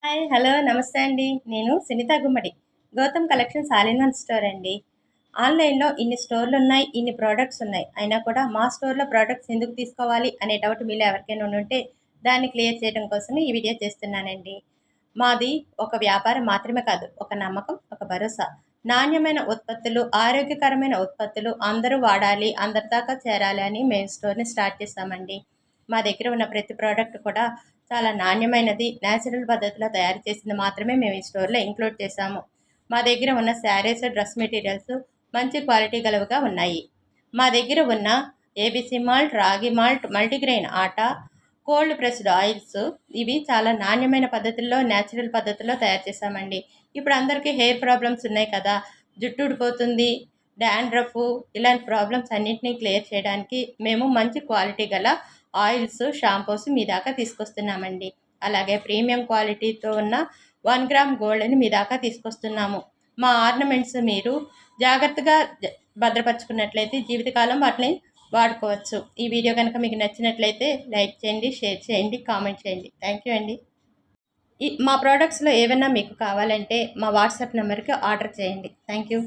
Hi hello నమస్తే అండి. నేను Sunitha Gummadi. Gautam collections all in one store అండి. ఆన్లైన్లో ఇన్ని స్టోర్లు ఉన్నాయి, ఇన్ని ప్రోడక్ట్స్ ఉన్నాయి, అయినా కూడా మా స్టోర్లో ప్రోడక్ట్స్ ఎందుకు తీసుకోవాలి అనే డౌట్ మీలో ఎవరికైనా ఉంటే దాన్ని క్లియర్ చేయడం కోసం ఈ వీడియో చేస్తున్నానండి. మాది ఒక వ్యాపారం మాత్రమే కాదు, ఒక నమ్మకం, ఒక భరోసా. నాణ్యమైన ఉత్పత్తులు, ఆరోగ్యకరమైన ఉత్పత్తులు అందరూ వాడాలి, అందరి దాకా చేరాలి అని మేము స్టోర్ని స్టార్ట్ చేస్తామండి. మా దగ్గర ఉన్న ప్రతి ప్రోడక్ట్ కూడా చాలా నాణ్యమైనది, న్యాచురల్ పద్ధతిలో తయారు చేసింది మాత్రమే మేము ఈ స్టోర్లో ఇంక్లూడ్ చేశాము. మా దగ్గర ఉన్న శారీస్, డ్రెస్ మెటీరియల్స్ మంచి క్వాలిటీ గలవిగా ఉన్నాయి. మా దగ్గర ఉన్న ఏబీసీ మాల్ట్, రాగి మాల్ట్, మల్టీగ్రెయిన్ ఆటా, కోల్డ్ ప్రెస్డ్ ఆయిల్స్ ఇవి చాలా నాణ్యమైన పద్ధతుల్లో, న్యాచురల్ పద్ధతుల్లో తయారు చేశామండి. ఇప్పుడు అందరికీ హెయిర్ ప్రాబ్లమ్స్ ఉన్నాయి కదా, జుట్టు ఊడిపోతుంది, డాండ్రఫ్, ఇలాంటి ప్రాబ్లమ్స్ అన్నింటినీ క్లియర్ చేయడానికి మేము మంచి క్వాలిటీ గల ఆయిల్స్, షాంపూస్ మీ దాకా తీసుకొస్తున్నామండి. అలాగే ప్రీమియం క్వాలిటీతో ఉన్న 1 గ్రామ్ గోల్డ్ని మీ దాకా తీసుకొస్తున్నాము. మా ఆర్నమెంట్స్ మీరు జాగ్రత్తగా భద్రపరుచుకున్నట్లయితే జీవితకాలం వాటిని వాడుకోవచ్చు. ఈ వీడియో కనుక మీకు నచ్చినట్లయితే లైక్ చేయండి, షేర్ చేయండి, కామెంట్ చేయండి. థ్యాంక్ యూ అండి. మా ప్రోడక్ట్స్లో ఏమైనా మీకు కావాలంటే మా వాట్సాప్ నెంబర్కి ఆర్డర్ చేయండి. Thank you.